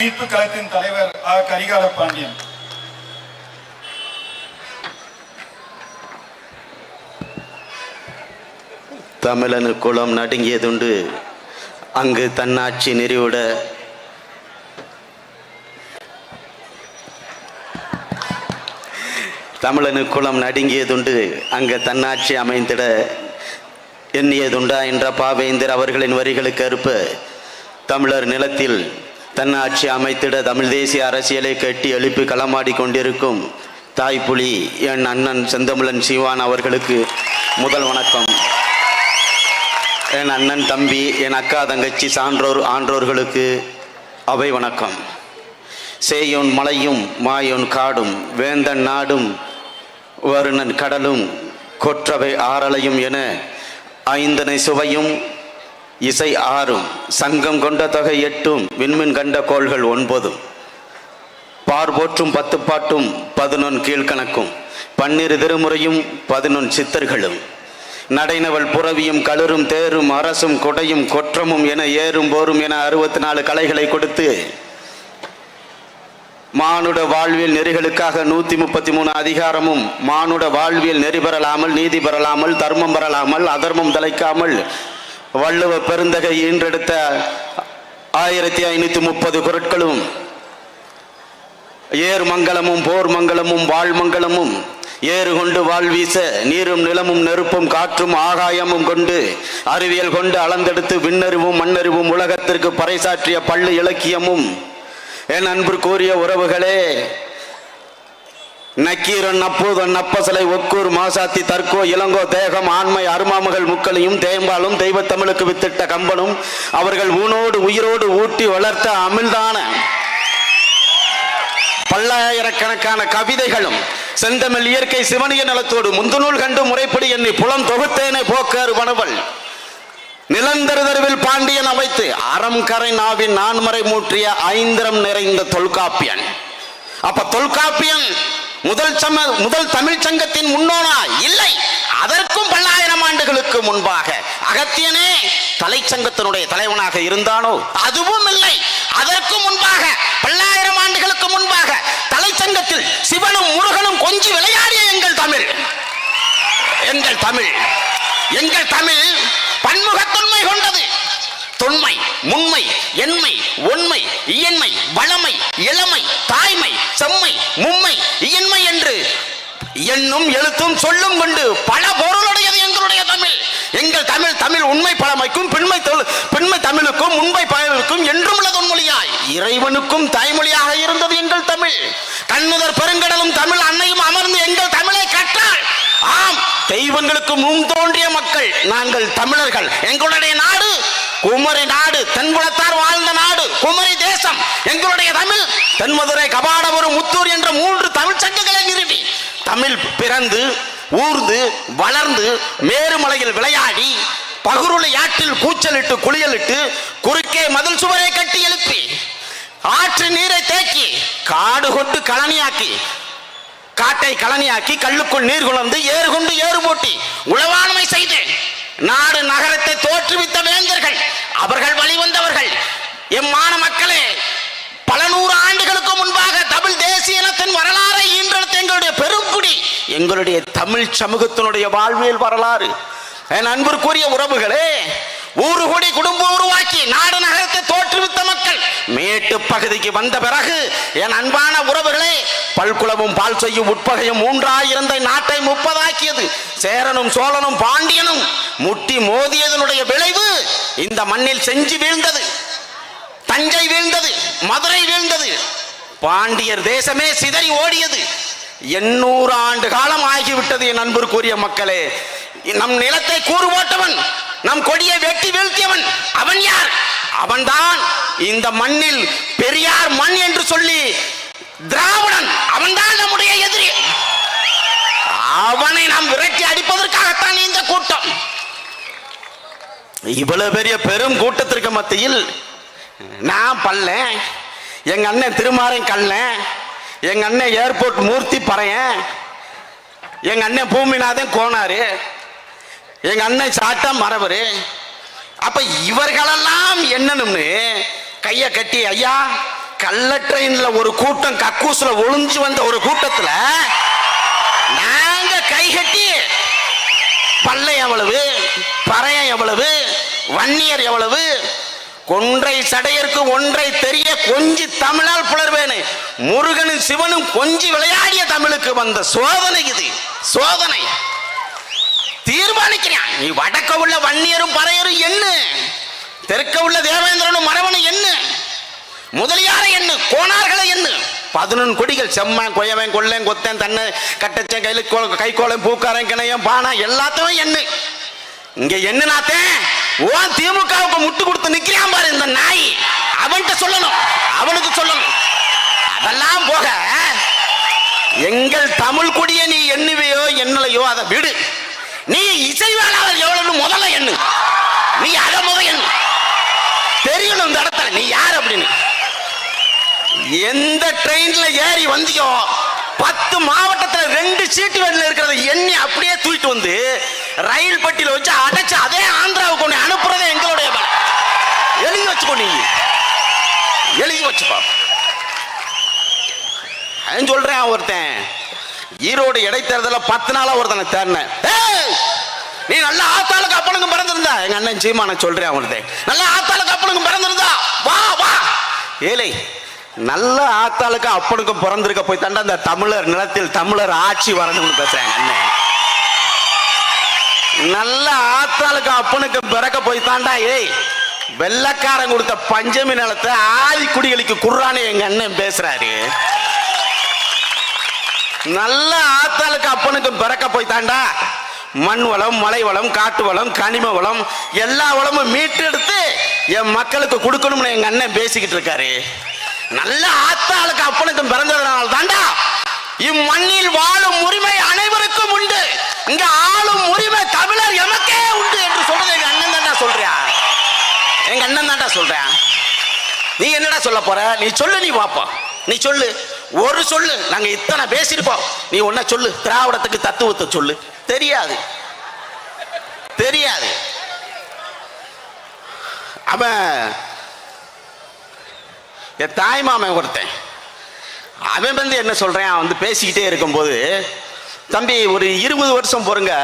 மீட்பு கழகத்தின் தலைவர் கரிகால பாண்டியன். தமிழனு குளம் நடுங்கியதுண்டு அங்கு தன்னாட்சி நெறிவிட தமிழனு குளம் நடுங்கியதுண்டு அங்கு தன்னாட்சி அமைந்திட எண்ணியதுண்டா என்ற பாவேந்தர் அவர்களின் வரிகளுக்கு ஏற்ப தமிழர் நிலத்தில் தன்னாட்சி அமைத்திட தமிழ் தேசிய அரசியலை கட்டி எழுப்பி களமாடி கொண்டிருக்கும் தாய்ப்புலி என் அண்ணன் செந்தமிழன் சீவான் அவர்களுக்கு முதல் வணக்கம். என் அண்ணன் தம்பி என் அக்கா தங்கச்சி சான்றோர் ஆன்றோர்களுக்கு அவை வணக்கம். சேயோன் மலையும் மாயோன் காடும் வேந்தன் நாடும் வருணன் கடலும் கொற்றவை ஆறலையும் என ஐந்தனை சுவையும் இசை ஆறும் சங்கம் கொண்ட தொகை 8 விண்மின் கண்ட கோள்கள் 9 பார்போற்றும் 10 பாட்டும் 11 கீழ்கணக்கும் 12 திருமுறையும் 11 சித்தர்களும் நடைனவள் புறவியும் களுரும் தேரும் அரசும் கொடையும் கொற்றமும் என ஏறும் போரும் என 64 கலைகளை கொடுத்து மானுட வாழ்வியல் நெறிகளுக்காக 133 அதிகாரமும் மானுட வாழ்வியல் நெறி பெறலாமல் நீதி பெறலாமல் தர்மம் பெறலாமல் அதர்மம் தலைக்காமல் வள்ளுவ பெருந்தகை ஈன்றெடுத்த 1530 குறட்களும் ஏர் மங்கலமும் போர் மங்கலமும் வாழ் மங்கலமும் ஏறு கொண்டு வாழ்வீச நீரும் நிலமும் நெருப்பும் காற்றும் ஆகாயமும் கொண்டு அறிவியல் கொண்டு அளந்தெடுத்து விண்ணறிவும் மண்ணறிவும் உலகத்திற்கு பறைசாற்றிய பள்ளி இலக்கியமும் என் அன்பு கூறிய உறவுகளே, நக்கீரன் நப்பூதன் நப்பசலை ஒக்கூர் மாசாத்தி தற்கோ இளங்கோ தேகம் ஆண்மை அருமாமகள் முக்களையும் தேம்பாலும் தெய்வத்தமிழுக்கு வித்திட்ட கம்பனும் அவர்கள் ஊனோடு உயிரோடு ஊட்டி வளர்த்த அமிழ்தான பல்லாயிரக்கணக்கான கவிதைகளும் செந்தமிழ் இயற்கை சிவனிய நலத்தோடு முந்துநூல் கண்டு முறைப்படி எண்ணி புலம் தொகுத்தேனை போக்காறு வனவள் நிலந்தருதருவில் பாண்டியன் அமைத்து அறம் கரை நாவின் நான்மறை மூற்றிய ஐந்திரம் நிறைந்த தொல்காப்பியன். அப்ப தொல்காப்பியன் முதல் தமிழ் சங்கத்தின் முன்னோனா? இல்லை, அதற்கும் பல்லாயிரம் ஆண்டுகளுக்கு முன்பாக. அகத்தியனே தலைச்சங்கத்தினுடைய தலைவனாக இருந்தானோ? அதுவும் இல்லை, அதற்கும் முன்பாக பல்லாயிரம் ஆண்டுகளுக்கு முன்பாக தலைச்சங்கத்தில் சிவனும் முருகனும் கொஞ்சி விளையாடிய எங்கள் தமிழ் பன்முகத்தன்மை கொண்டது. தொன்மை, முன்மை, எண்மை, ஒன்மை, இயன்மை, வளமை, இளமை, தாய்மை, செம்மை, மும்மை, இயன்மை என்று எண்ணும் எழுத்தும் சொல்லும் கொண்டு பல பொருளுடையது எங்களுடைய தமிழ். எங்கள் தமிழ் உண்மை பழமைக்கும் பெண்மை தமிழுக்கும் உண்மை பழமைக்கும் என்றும் உள்ள தொன்மொழியாய் இறைவனுக்கும் தாய்மொழியாக இருந்தது எங்கள் தமிழ். கண்ணுதர் பெருங்கடலும் தமிழ் அன்னையும் அமர்ந்து எங்கள் தமிழை கற்றாள். ஆம், தெய்வங்களுக்கு முன் தோன்றிய மக்கள் நாங்கள் தமிழர்கள். எங்களுடைய நாடு குமரி நாடு, தென்புலத்தார் வாழ்ந்த நாடு குமரி தேசம். எங்களுடைய தமிழ் தென்மதுரை கபாடபுரம் முத்தூர் என்ற 3 தமிழ் சங்கங்களை நிறுவி தமிழ் பிறந்து ஊர்ந்து வளர்ந்து மேருமலையில் விளையாடி பகுருளை ஆற்றில் கூச்சலிட்டு குளியலிட்டு குறுக்கே மதில் சுவரை கட்டி எழுப்பி ஆற்று நீரை தேக்கி காடு கொண்டு கழனியாக்கி காட்டை கழனியாக்கி கல்லுக்குள் நீர் குளர்ந்து ஏறு கொண்டு ஏறு போட்டி உளவாண்மை செய்து நாடு நகரத்தை தோற்றுவித்த வேந்தர்கள், அவர்கள் வழிவந்தவர்கள். எம்மான மக்களே, பல 100 ஆண்டுகளுக்கு முன்பாக தமிழ் தேசிய இனத்தின் வரலாறை ஈன்றெடுத்த எங்களுடைய பெருங்குடி எங்களுடைய தமிழ் சமூகத்தினுடைய வாழ்வியல் வரலாறு. என் அன்பிற்குரிய உறவுகளே, ஊரு கூடி குடும்பம் உருவாக்கி நாடு நகரத்தை தோற்றுவித்த மக்கள் மேட்டு பகுதிக்கு வந்த பிறகு என் அன்பான உறவுகளே, பல்குளமும் பால் செய்யும் உட்பகையும் 3 நாட்டை 30 ஆக்கியது. சேரனும் சோழனும் பாண்டியனும் முட்டி மோதியதனுடைய விளைவு இந்த மண்ணில் செஞ்சு வீழ்ந்தது, தஞ்சை வீழ்ந்தது, மதுரை வீழ்ந்தது, பாண்டியர் தேசமே சிதறி ஓடியது. 800 ஆண்டு காலம் ஆகிவிட்டது. என் அன்பிற்குரிய மக்களே, நம் நிலத்தை கூறு போட்டவன், நம் கொடியை வெட்டி வீழ்த்தியவன் அவன் யார்? அவன்தான் இந்த மண்ணில் பெரியார் மண் என்று சொல்லி திராவிடன். அவன்தான் நம்முடைய எதிரி. அவனை நாம் விரட்டி அடிப்பதற்காகத்தான் இந்த கூட்டம். இவ்வளவு பெரிய பெரும் கூட்டத்திற்கு மத்தியில் நான் பல்ல, எங்க அண்ணன் திருமாறன் கல்ல, எங்க அண்ணன் ஏர்போர்ட் மூர்த்தி பறையன், எங்க அண்ணன் பூமிநாதன் கோனாரு, எங்க அண்ணன் சாட்டா மரபரு. அப்ப இவர்களெல்லாம் என்னன்னு கையை கட்டி, ஐயா கள்ள ட்ரெயின்ல ஒரு கூட்டம் கக்கூசுல ஒளிஞ்சு வந்த ஒரு கூட்டத்துல நாங்க கைகட்டி பல்லை எவ்வளவு, பறையம் எவ்வளவு, வன்னியர் எவ்வளவு, கொன்றை சடையருக்கு ஒன்றை தெரிய கொஞ்சி தமிழால் புலர்வேனு முருகனும் சிவனும் கொஞ்சி விளையாடிய தமிழுக்கு வந்த சோதனை இது. சோதனை தீர்மானிக்கிறான். நீ வடக்க உள்ள வன்னியரும் பறையரும் என்ன, தெற்க உள்ள தேவேந்திரனும் மரவனும் என்ன, முதலியார என்ன, கோணார்களை என்ன, 11 கொடிகள் செம்மன் கொயவன் கொள்ளன் கொத்தன் தன்னை கட்டச்சன் கையில் கைக்கோளம் பூக்காரன் கிணையம் பானா எல்லாத்தையும் என்ன. இங்க என்னன்னாத்தே ஓ திமுகவுக்கு முட்டு கொடுத்து நிக்கிறான் பாரு இந்த நாய், அவன்கிட்ட சொல்லணும், அவனுக்கு சொல்லணும். அதெல்லாம் போக எங்கள் தமிழ் கொடியை நீ எண்ணுவையோ எண்ணலையோ அதை விடு. நீ இசைவாளர் எவ்வளவு முதல்ல எண்ணு, நீ அத முத எண்ணு, தெரியணும் இந்த இடத்துல நீ யார் அப்படின்னு. எந்த ட்ரெயின்ல ஏறி வந்தியோ 10 மாவட்டத்தில் 2 சீட்டு வேண்டில் இருக்கிறத எண்ணி அப்படியே தூக்கிட்டு வந்து ரயில் பட்டியல வச்சு அடைச்சு அதே ஆந்திராவுக்கு ஒன்று அனுப்புறதே எங்களுடைய வேலை. எழுதி வச்சுக்கோ, நீ எழுதி வச்சுப்பா. சொல்றேன், ஒருத்தன் ஈரோடு இடைத்தேர்தல 10 நாளா ஒருத்தனை தேர்னேன். நீ நல்ல ஆத்தாளுக்கு அப்பனுக்கு பிறந்திருந்தா, எங்க அண்ணன் சீமான சொல்றேன், ஒருத்தன் நல்ல ஆத்தாளுக்கு அப்பனுக்கு பிறந்திருந்தா வா வா. ஏழை நல்ல ஆத்தாளுக்கு அப்பனுக்கும் பிறந்திருக்க போய் தாண்டா அந்த தமிழர் நிலத்தில் தமிழர் ஆட்சி வரணும்னு பேசுறாங்க அண்ணன். நல்ல ஆத்தாளுக்கு அப்பனுக்கு பிறக்க போய் தாண்டா ஏய் வெள்ளக்காரன் கொடுத்த பஞ்சமி நிலத்தை ஆதி குடிகளுக்கு குர்ரானே எங்க அண்ணன் பேசுறாரு. நல்ல ஆத்தாளுக்கு அப்பனுக்கு பிறக்க போய் தாண்டா மண் வளம், மலை வளம், காட்டு வளம், கனிம வளம் எல்லா வளமும் மீட்டெடுத்து என் மக்களுக்கு கொடுக்கணும்னு எங்க அண்ணன் பேசிக்கிட்டு இருக்காரு. நல்ல ஆத்தாளுக்கு அப்பனுக்கும் பிறந்ததுனால தாண்டா இம்மண்ணில் வாழும் உரிமை அனைவருக்கும் உண்டு, இங்க ஆளும் உரிமை தமிழர் எமக்கே உண்டு என்று சொல்றது எங்க அண்ணன் தாண்டா சொல்றியா, எங்க அண்ணன் தாண்டா சொல்றியா. நீ என்னடா சொல்ல போற, நீ சொல்லு, நீ பாப்போம், நீ சொல்லு, ஒரு சொல்லு. நாங்க இத்தனை பேசியிருப்போம், நீ ஒன்ன சொல்லு, திராவிடத்துக்கு தத்துவத்தை சொல்லு. தெரியாது, தெரியாது. அவன் என் தாய் மாமன் ஒருத்தன், அவன் வந்து என்ன சொல்றேன், வந்து பேசிக்கிட்டே இருக்கும்போது, தம்பி ஒரு 20 வருஷம் பொறுங்க,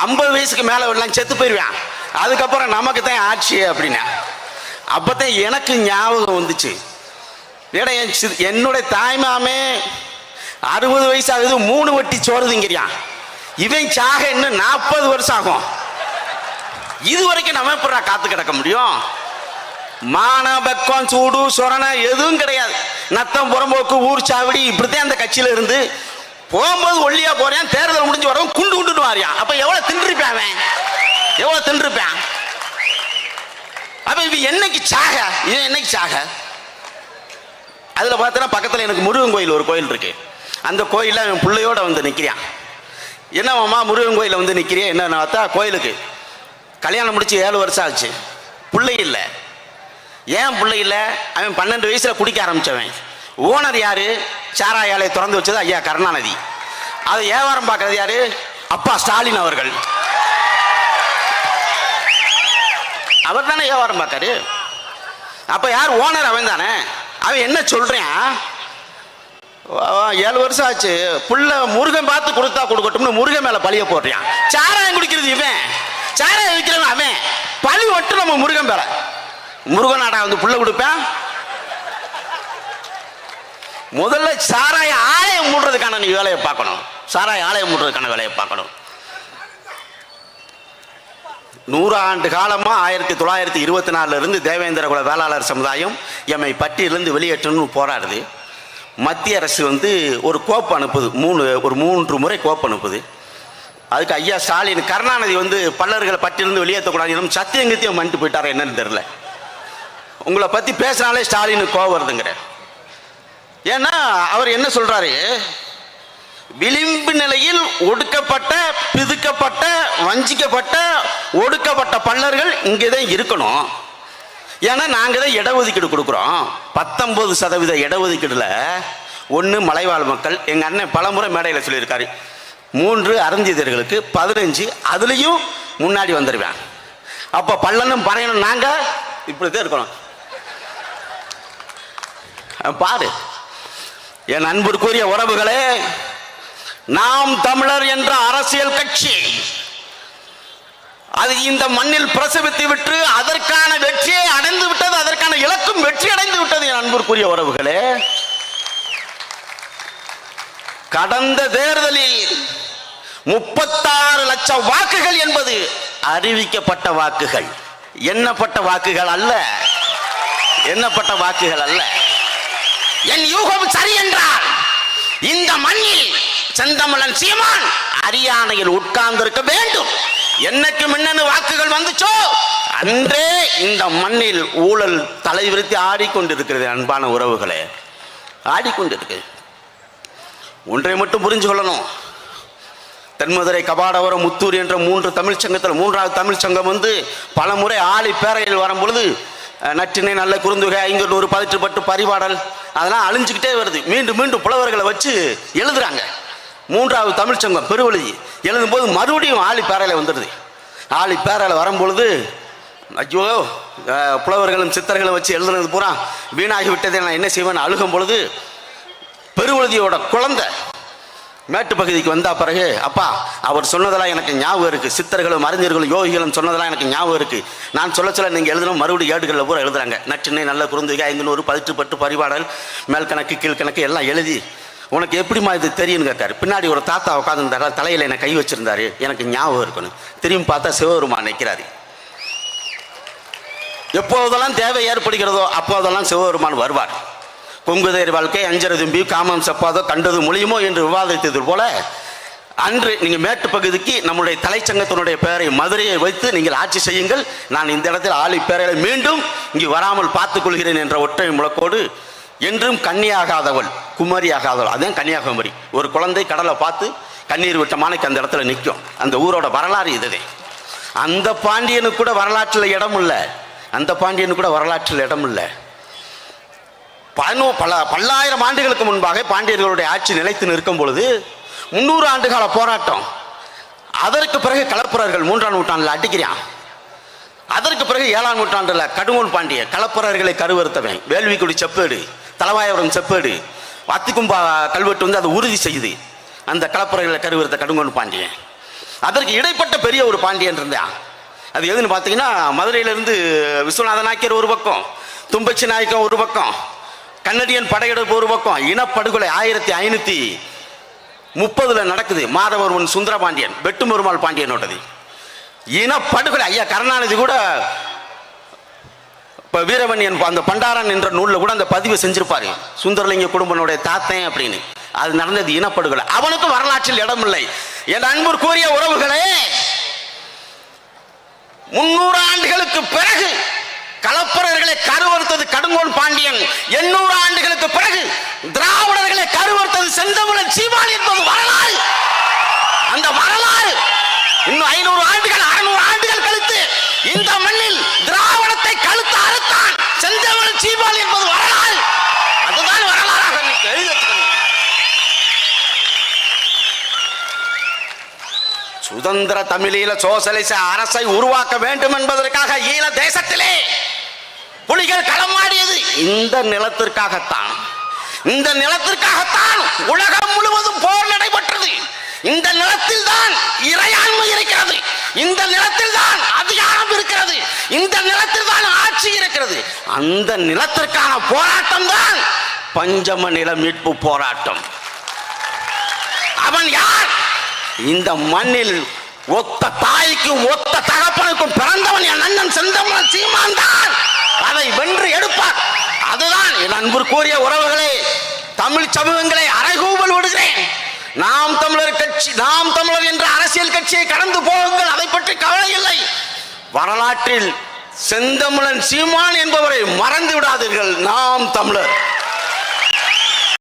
50 வயசுக்கு மேல எல்லாம் செத்து போயிருவான், அதுக்கப்புறம் நமக்கு தான் ஆட்சி அப்படின்னா. அப்பதான் எனக்கு ஞாபகம் வந்துச்சு, என்னுடைய தாய்மாமே 60 வயசு ஆகுது, 3 வட்டி சோறு திங்கிறான், இவன் சாக இன்னும் 40 வருஷம் ஆகும். இது வரைக்கும் நம்ம எப்படா காத்து கிடக்க முடியும்? மான பக்கம் சூடு சொரணை எதுவும் கிடையாது, நத்தம் புறம்போக்கு ஊர் சாவடி இப்படித்தான் அந்த கட்சியில இருந்து போகும்போது ஒல்லியா போறேன், தேர்தல் முடிஞ்சு வரவும் குண்டு குண்டுட்டு வாரியான். அப்ப எவ்வளவு தின்றுப்பான், எவ்வளவு தின்றுப்பான். அப்ப இவன் என்னைக்கு சாக, இவன் என்னைக்கு சாக. அதுல பார்த்தா பக்கத்துல எனக்கு முருகன் கோயில் ஒரு கோயில் இருக்கு, அந்த கோயில்ல அவன் பிள்ளையோட வந்து நிக்கிறான். என்னமாம்மா முருகன் கோயில வந்து நிக்கிறியா, என்ன பார்த்தா கோயிலுக்கு கல்யாணம் முடிச்சு 7 வருஷம் ஆச்சு, பிள்ளை இல்லை. ஏன் பிள்ளை இல்லை? அவன் 12 வயசுல குடிக்க ஆரம்பிச்சவன். ஓனர் யாரு? சாராய ஆலையை திறந்து வச்சது ஐயா கருணாநிதி. அதை வியாபாரம் பார்க்கறது யாரு? அப்பா ஸ்டாலின் அவர்கள். அவர் தானே வியாபாரம் பார்க்காரு. அப்ப யார் ஓனர்? அவன் தானே. அவன் என்ன சொல்றான், 7 வருஷம் ஆச்சு, புள்ள முருகன் பார்த்து கொடுத்தா கொடுக்கட்டும்னு முருகன் மேல பழிய போடுறான். சாராயம் குடிக்கிறது இவன், சாராயம் விற்கிறவன் அவன், பழி ஒட்டு நம்ம முருகன் மேல. முருகனாடா வந்து புள்ள கொடுப்பேன். முதல்ல சாராய ஆலயம் மூடுறதுக்கான நீ வேலையை பார்க்கணும், சாராய ஆலயம் மூடுறதுக்கான வேலையை பார்க்கணும். 100 ஆண்டு காலமா 1924 இருந்து தேவேந்திர குல வேளாளர் சமுதாயம் எம்மை பட்டியலிருந்து வெளியேற்றணும்னு போராடுது. மத்திய அரசு வந்து ஒரு கோப்பு அனுப்புது, ஒரு 3 முறை கோப்பு அனுப்புது. அதுக்கு ஐயா ஸ்டாலின் கருணாநிதி வந்து பல்லர்களை பட்டியலிருந்து வெளியேற்றக்கூடாது சத்தியங்கத்தியம் பண்ணிட்டு போயிட்டார என்னன்னு தெரியல. உங்களை பத்தி பேசினாலே ஸ்டாலின் கோவம் வருதுங்கிற. ஏன்னா அவர் என்ன சொல்றாரு, விளிம்பு நிலையில் ஒடுக்கப்பட்ட, பிதுக்கப்பட்ட, வஞ்சிக்கப்பட்ட, ஒடுக்கப்பட்ட பல்லர்கள் இங்கேதான் இருக்கணும். ஏன்னா நாங்க தான் இடஒதுக்கீடு கொடுக்குறோம். 19% இடஒதுக்கீடுல 1 மலைவாழ் மக்கள். எங்க அண்ணன் பலமுறை மேடையில் சொல்லியிருக்காரு, 3 அருந்தியர்களுக்கு 15, அதுலயும் முன்னாடி வந்துருவேன். அப்ப பல்லனும் பறையனும் நாங்க இப்படிதான் இருக்கணும். பாரு. என் அன்பிற்குரிய உறவுகளே, நாம் தமிழர் என்ற அரசியல் கட்சி அது இந்த மண்ணில் பிரசவித்து விட்டு அதற்கான வெற்றியை அடைந்து விட்டது, அதற்கான இலக்கும் வெற்றி அடைந்து விட்டது. என் அன்பிற்குரிய உறவுகளே, கடந்த தேர்தலில் 36 லட்சம் வாக்குகள் என்பது அறிவிக்கப்பட்ட வாக்குகள், எண்ணப்பட்ட வாக்குகள் அல்ல, எண்ணப்பட்ட வாக்குகள் அல்ல. என் யூகம் சரி என்றால் இந்த மண்ணில் செந்தமிழன் சீமான் அரியானையில் உட்கார்ந்திருக்க வேண்டும். என்னைக்கு மின்னணு வாக்குகள் வந்துச்சோ அன்றே இந்த மண்ணில் ஊழல் தலைவிரித்து ஆடிக்கொண்டிருக்கிறது. அன்பான உறவுகளே, ஆடிக்கொண்டிருக்கு. ஒன்றை மட்டும் புரிஞ்சு கொள்ளணும். தென்மதுரை, கபாடவரம், முத்தூர் என்ற 3 தமிழ்ச்சங்கத்தில் 3வது தமிழ்ச்சங்கம் வந்து பல முறை ஆளி பேரையில் வரும் பொழுது நற்றினை, நல்ல குறுந்தொகை, 500 18 பரிபாடல் அதெல்லாம் அழிஞ்சுக்கிட்டே வருது. மீண்டும் மீண்டும் புலவர்களை வச்சு எழுதுறாங்க. 3வது தமிழ்ச்சங்கம் பெருவெளி எழுதும்போது மறுபடியும் ஆளி பேரையில் வந்துடுது. ஆளி பேரையில் வரும்பொழுது ஐயோ புலவர்களும் சித்தர்களும் வச்சு எழுதுனது பூரா வீணாகி விட்டதை நான் என்ன செய்வேன் அழுகும் பொழுது பெருவெளியோட குழந்தை மேட்டு பகுதிக்கு வந்தா பிறகு, அப்பா அவர் சொன்னதெல்லாம் எனக்கு ஞாபகம் இருக்கு, சித்தர்களும் அறிஞர்களும் யோகிகளும் சொன்னதெல்லாம் எனக்கு ஞாபகம் இருக்கு, நான் சொல்ல நீங்க எழுதணும். மறுபடியும் ஏடுகளில் பூரா எழுதுறாங்க. நற்றினை, நல்ல குறுந்தொகை, 500 18 பரிபாடல், மேல் கணக்கு கீழ் கணக்கு எல்லாம் எழுதி, உனக்கு எப்படிமா இது தெரியும்னு கேட்காரு. பின்னாடி ஒரு தாத்தா உட்காந்துருந்தாரு, தலையில என்னை கை வச்சிருந்தாரு, எனக்கு ஞாபகம் இருக்கணும். திரும்பி பார்த்தா சிவபெருமான் நிற்கிறாரு. எப்போதெல்லாம் தேவை ஏற்படுகிறதோ அப்போதெல்லாம் சிவபெருமான் வருவார். கொங்குதேர் வாழ்க்கை, அஞ்சரை தும்பி, காமம் செப்பாதோ, கண்டது மொழியுமோ என்று விவாதித்தது போல அன்று நீங்கள் மேட்டு பகுதிக்கு நம்முடைய தலைச்சங்கத்தினுடைய பெயரை மதுரையை வைத்து நீங்கள் ஆட்சி செய்யுங்கள், நான் இந்த இடத்தில் ஆளி பேரை மீண்டும் இங்கு வராமல் பார்த்துக் கொள்கிறேன் என்ற ஒற்றை முழக்கோடு என்றும் கன்னியாகாதவள் குமரியாகாதவள், அதான் கன்னியாகுமரி. ஒரு குழந்தை கடலை பார்த்து கண்ணீர் விட்ட மானைக்கு அந்த இடத்துல நிற்கும். அந்த ஊரோட வரலாறு இதுவே. அந்த பாண்டியனுக்கு கூட வரலாற்றில் இடம் இல்லை, அந்த பாண்டியனுக்கு கூட வரலாற்றில் இடம் இல்லை. பல்லாயிரம் ஆண்டுகளுக்கு முன்பாக பாண்டியர்களுடைய ஆட்சி நிலைத்து நிற்கும் பொழுது 300 ஆண்டுகால போராட்டம். அதற்கு பிறகு கலப்புரர்கள் 3ஆம் நூற்றாண்டில் அடிக்கிறான். அதற்கு பிறகு 7ஆம் நூற்றாண்டில் கடுங்கோல் பாண்டிய கலப்புரர்களை கருவறுத்தவன் வேள்விக்குடி செப்பேடு, தலவாயபுரம் செப்பேடு, அத்திக்கும்பா கல்வெட்டு வந்து அதை உறுதி செய்யுது. அந்த கலப்புரர்களை கருவறுத்த கடுங்கோல் பாண்டியன். அதற்கு இடைப்பட்ட பெரிய ஒரு பாண்டியன் இருந்தான். அது எதுன்னு பார்த்தீங்கன்னா, மதுரையிலிருந்து விஸ்வநாத நாயக்கர் ஒரு பக்கம், தும்பச்சி நாயக்கன் ஒரு பக்கம், கன்னடியன் படையெடுப்பு ஒரு பக்கம், இனப்படுகொலை 1530 நடக்குது. மாதவர்மன் சுந்தரபாண்டியன், வெட்டுமருமாள் பாண்டியனோடது இனப்படுகொலை. ஐயா கருணாநிதி கூட இப்போ வீரவன்யன் அந்த பண்டாரன் என்ற நூலில் கூட அந்த பதிவு செஞ்சிருப்பாரு, சுந்தரலிங்க குடும்பனுடைய தாத்தன் அப்படின்னு. அது நடந்தது இனப்படுகொலை. அவனுக்கும் வரலாற்றில் இடம் இல்லை. என் அன்பிற்குரிய உறவுகளே, 300 ஆண்டுகளுக்கு பிறகு கலப்பரர்களை கருவறுத்தது கடுங்கோல் பாண்டியன். 800 ஆண்டுகளுக்கு பிறகு திராவிடர்களை கருவறுத்தது செந்தமிழன் சீமான் என்பது வரலாறு. அந்த வரலாறு இன்னும் 500 ஆண்டுகள் 600 ஆண்டுகள் கழித்து இந்த மண்ணில் திராவிடத்தை கழுத்து அறுத்தான் செந்தமிழன் சீமான் என்பது வரலாறு. அதுதான் வரலாறாக சுதந்திர தமிழீழ சோசலிச அரசை உருவாக்க வேண்டும் என்பதற்காக ஈழ தேசத்திலே புலிகள் களமாடியது இந்த நிலத்திற்காகத்தான். இந்த நிலத்திற்காகத்தான் உலகம் முழுவதும் போர் நடைபெற்றது. இந்த நிலத்தில் தான் இறையாண்மை இருக்கிறது, இந்த நிலத்தில் தான் அதிகாரம் இருக்கிறது, இந்த நிலத்தில் தான் ஆட்சி இருக்கிறது. அந்த நிலத்திற்கான போராட்டம் தான் பஞ்சம நில மீட்பு போராட்டம். அவன் யார்? இந்த மண்ணில் ஒத்த தாய்க்கும் ஒத்த தகப்பனுக்கும் பிறந்தவன் என் அண்ணன் செந்தமிழன் சீமான் தான் அதை வென்று எடுப்பார். அதுதான் என் அன்பிற்குரிய உறவுகளே, தமிழ் சமூகங்களை அறைகூவல் விடுகிறேன். நாம் தமிழர் கட்சி, நாம் தமிழர் என்ற அரசியல் கட்சியை கடந்து போகுங்கள், அதை பற்றி கவலை இல்லை. வரலாற்றில் செந்தமிழன் சீமான் என்பவரை மறந்து விடாதீர்கள். நாம் தமிழர்.